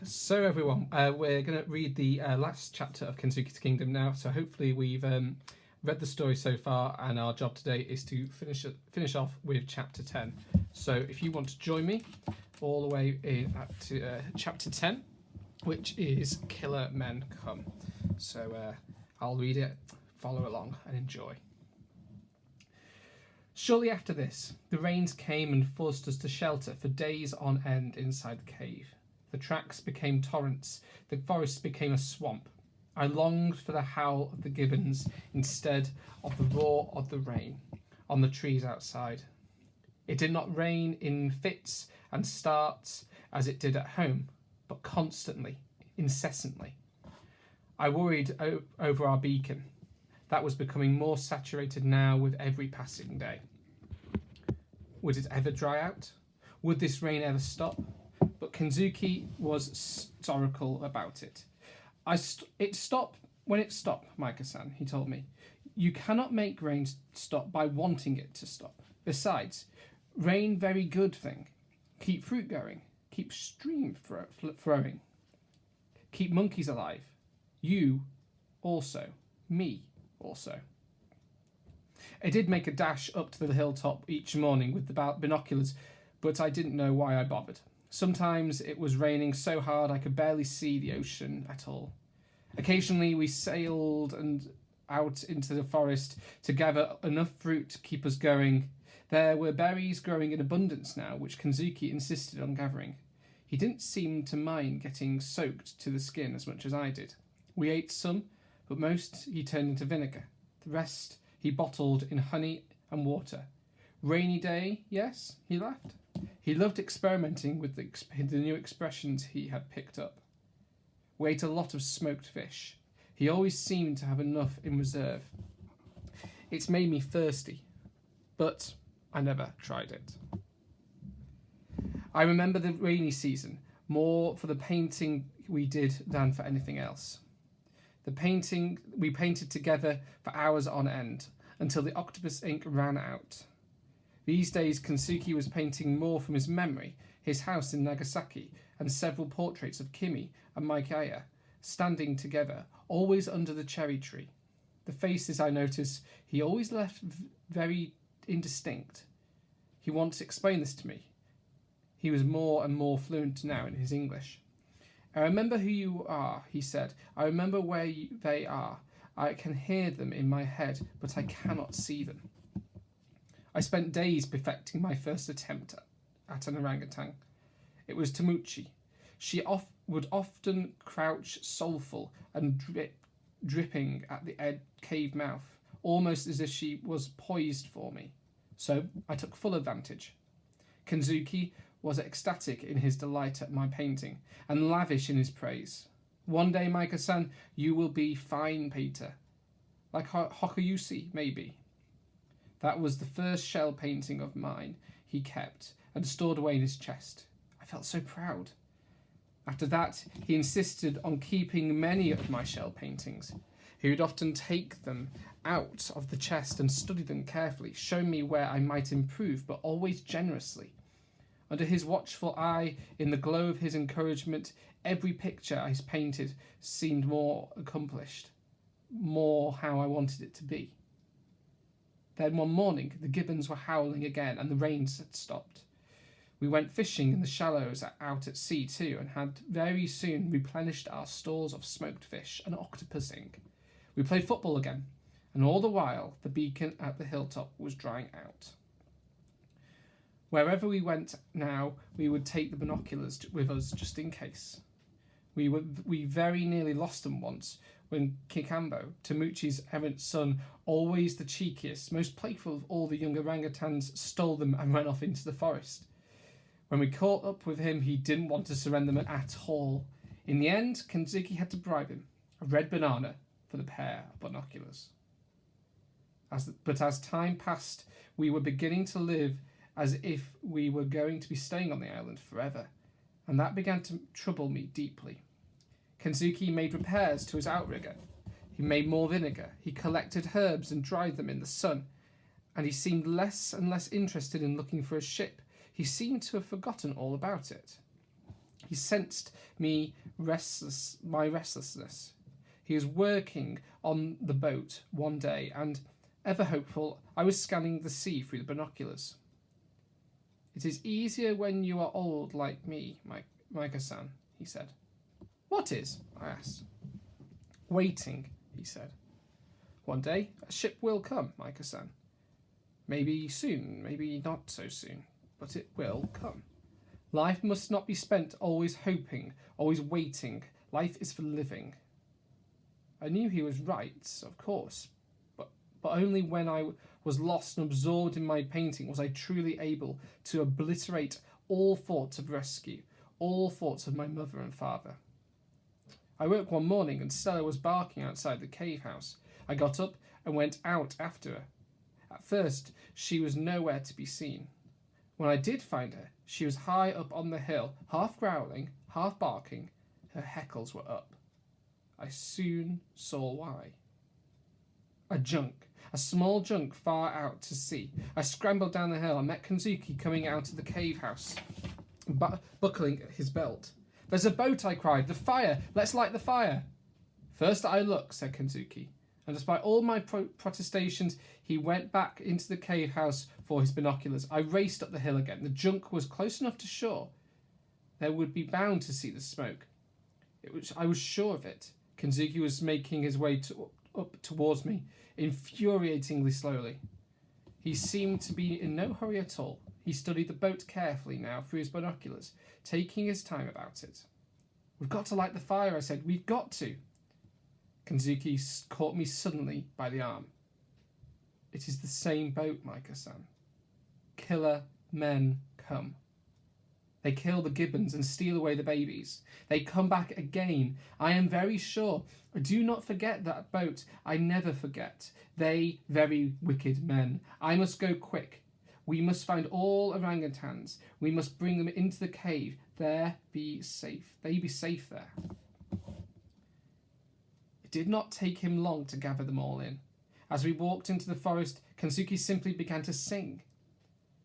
So everyone, we're going to read the last chapter of Kensuke's Kingdom now. So hopefully we've read the story so far, and our job today is to finish off with chapter 10. So if you want to join me all the way in at chapter 10, which is Killer Men Come. So I'll read it, follow along and enjoy. Shortly after this, the rains came and forced us to shelter for days on end inside the cave. The tracks became torrents, the forest became a swamp. I longed for the howl of the gibbons instead of the roar of the rain on the trees outside. It did not rain in fits and starts as it did at home, but constantly, incessantly. I worried over our beacon. That was becoming more saturated now with every passing day. Would it ever dry out? Would this rain ever stop? But Kensuke was stoical about it. It stopped when it stopped, Micah-san, he told me. You cannot make rain stop by wanting it to stop. Besides, rain very good thing. Keep fruit going. Keep stream flowing. Keep monkeys alive. You also. Me also. I did make a dash up to the hilltop each morning with the binoculars, but I didn't know why I bothered. Sometimes it was raining so hard I could barely see the ocean at all. Occasionally we sailed out into the forest to gather enough fruit to keep us going. There were berries growing in abundance now, which Kensuke insisted on gathering. He didn't seem to mind getting soaked to the skin as much as I did. We ate some, but most he turned into vinegar. The rest he bottled in honey and water. Rainy day, yes, he laughed. He loved experimenting with the new expressions he had picked up. We ate a lot of smoked fish. He always seemed to have enough in reserve. It's made me thirsty, but I never tried it. I remember the rainy season, more for the painting we did than for anything else. We painted together for hours on end, until the octopus ink ran out. These days Kensuke was painting more from his memory, his house in Nagasaki, and several portraits of Kimi and Micaiah, standing together, always under the cherry tree. The faces, I noticed, he always left very indistinct. He once explained this to me. He was more and more fluent now in his English. I remember who you are, he said. I remember where they are. I can hear them in my head, but I cannot see them. I spent days perfecting my first attempt at an orangutan. It was Tamuchi. She would often crouch soulful and dripping at the cave mouth, almost as if she was poised for me. So I took full advantage. Kensuke was ecstatic in his delight at my painting, and lavish in his praise. One day, Micah-san, you will be fine painter. Like Hokuyusi, maybe. That was the first shell painting of mine he kept and stored away in his chest. I felt so proud. After that, he insisted on keeping many of my shell paintings. He would often take them out of the chest and study them carefully, show me where I might improve, but always generously. Under his watchful eye, in the glow of his encouragement, every picture I painted seemed more accomplished, more how I wanted it to be. Then one morning, the gibbons were howling again, and the rains had stopped. We went fishing in the shallows out at sea too, and had very soon replenished our stores of smoked fish and octopus ink. We played football again, and all the while the beacon at the hilltop was drying out. Wherever we went now, we would take the binoculars with us just in case. We very nearly lost them once, when Kikambo, Tamuchi's errant son, always the cheekiest, most playful of all the young orangutans, stole them and ran off into the forest. When we caught up with him, he didn't want to surrender them at all. In the end, Kensuke had to bribe him, a red banana for the pair of binoculars. But as time passed, we were beginning to live as if we were going to be staying on the island forever, and that began to trouble me deeply. Kensuke made repairs to his outrigger. He made more vinegar. He collected herbs and dried them in the sun, and he seemed less and less interested in looking for a ship. He seemed to have forgotten all about it. He sensed my restlessness. He was working on the boat one day, and, ever hopeful, I was scanning the sea through the binoculars. "It is easier when you are old like me, Micah-san," he said. "What is?" I asked. "Waiting," he said. "One day a ship will come, Micah-san. Maybe soon, maybe not so soon, but it will come. Life must not be spent always hoping, always waiting. Life is for living." I knew he was right, of course, but only when I was lost and absorbed in my painting was I truly able to obliterate all thoughts of rescue, all thoughts of my mother and father. I woke one morning and Stella was barking outside the cave house. I got up and went out after her. At first, she was nowhere to be seen. When I did find her, she was high up on the hill, half growling, half barking. Her heckles were up. I soon saw why. A small junk far out to sea. I scrambled down the hill and met Kensuke coming out of the cave house, buckling his belt. "There's a boat," I cried. "The fire! Let's light the fire!" "First I look," said Kensuke, and despite all my protestations, he went back into the cave house for his binoculars. I raced up the hill again. The junk was close enough to shore. There would be bound to see the smoke. I was sure of it. Kensuke was making his way up towards me, infuriatingly slowly. He seemed to be in no hurry at all. He studied the boat carefully now through his binoculars, taking his time about it. "We've got to light the fire," I said. "We've got to." Kensuke caught me suddenly by the arm. "It is the same boat, Micah-san. Killer men come. They kill the gibbons and steal away the babies. They come back again. I am very sure. Do not forget that boat. I never forget. They very wicked men. I must go quick. We must find all orangutans. We must bring them into the cave. There be safe. They be safe there." It did not take him long to gather them all in. As we walked into the forest, Kensuke simply began to sing.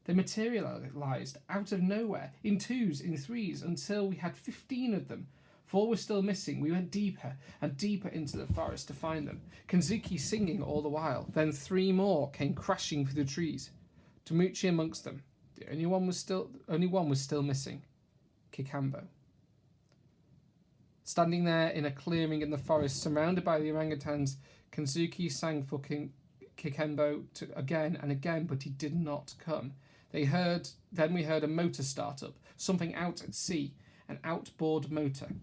They materialized out of nowhere, in twos, in threes, until we had 15 of them. 4 were still missing. We went deeper and deeper into the forest to find them, Kensuke singing all the while. Then 3 more came crashing through the trees, Tomuchi amongst them. The only one was still missing, Kikambo. Standing there in a clearing in the forest, surrounded by the orangutans, Kensuke sang for Kikambo again and again, but he did not come. Then we heard a motor start up, something out at sea, an outboard motor.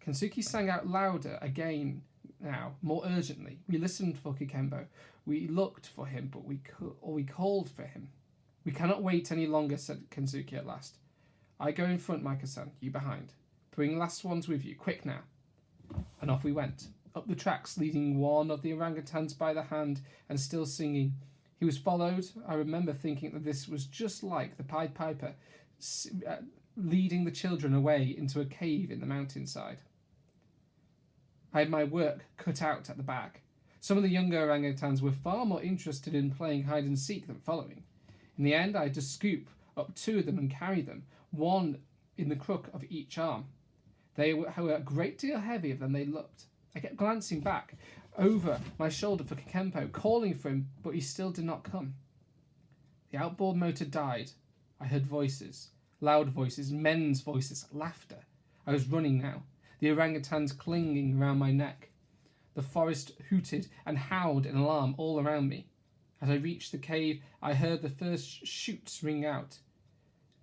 Kensuke sang out louder again now, more urgently. We listened for Kikambo. We looked for him, but we called for him. "We cannot wait any longer," said Kensuke at last. "I go in front, Micah-san, you behind. Bring last ones with you, quick now." And off we went, up the tracks, leading one of the orangutans by the hand and still singing. He was followed. I remember thinking that this was just like the Pied Piper leading the children away into a cave in the mountainside. I had my work cut out at the back. Some of the younger orangutans were far more interested in playing hide and seek than following. In the end, I had to scoop up 2 of them and carry them, one in the crook of each arm. They were a great deal heavier than they looked. I kept glancing back over my shoulder for Kikambo, calling for him, but he still did not come. The outboard motor died. I heard voices, loud voices, men's voices, laughter. I was running now, the orangutans clinging around my neck. The forest hooted and howled in alarm all around me. As I reached the cave, I heard the first shoots ring out.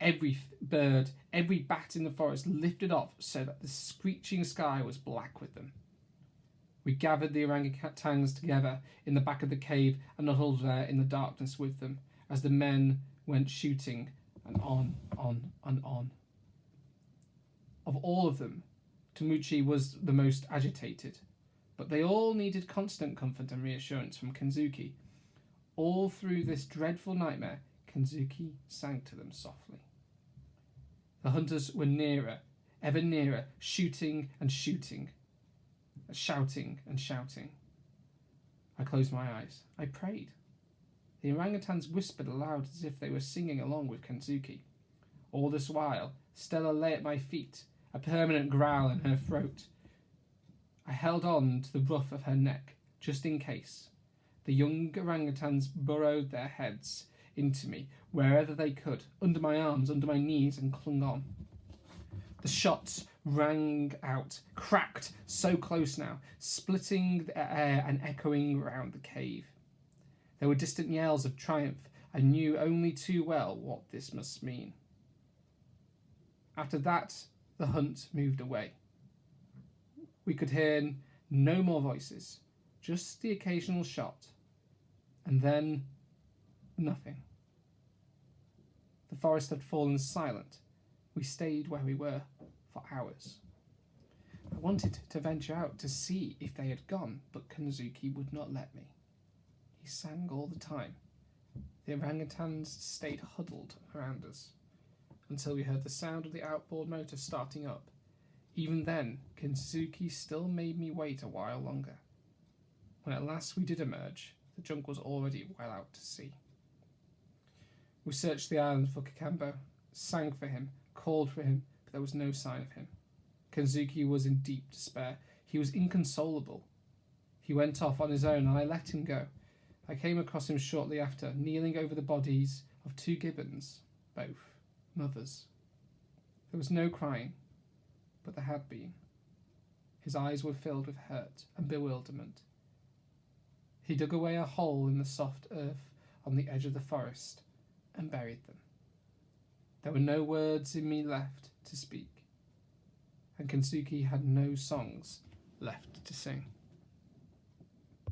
Every bird, every bat in the forest lifted off so that the screeching sky was black with them. We gathered the orangutans together in the back of the cave and huddled there in the darkness with them as the men went shooting and on and on. Of all of them, Tomuchi was the most agitated, but they all needed constant comfort and reassurance from Kensuke. All through this dreadful nightmare, Kensuke sang to them softly. The hunters were nearer, ever nearer, shooting and shooting, shouting and shouting. I closed my eyes. I prayed. The orangutans whispered aloud as if they were singing along with Kensuke. All this while, Stella lay at my feet, a permanent growl in her throat. I held on to the ruff of her neck, just in case. The young orangutans burrowed their heads into me wherever they could, under my arms, under my knees, and clung on. The shots rang out, cracked, so close now, splitting the air and echoing round the cave. There were distant yells of triumph. I knew only too well what this must mean. After that, the hunt moved away. We could hear no more voices, just the occasional shot, and then nothing. The forest had fallen silent. We stayed where we were for hours. I wanted to venture out to see if they had gone, but Kensuke would not let me. He sang all the time. The orangutans stayed huddled around us until we heard the sound of the outboard motor starting up. Even then, Kensuke still made me wait a while longer. When at last we did emerge, the junk was already well out to sea. We searched the island for Kakambo, sang for him, called for him, but there was no sign of him. Kensuke was in deep despair. He was inconsolable. He went off on his own, and I let him go. I came across him shortly after, kneeling over the bodies of 2 gibbons, both mothers. There was no crying, but there had been. His eyes were filled with hurt and bewilderment. He dug away a hole in the soft earth on the edge of the forest and buried them. There were no words in me left to speak, and Kensuke had no songs left to sing.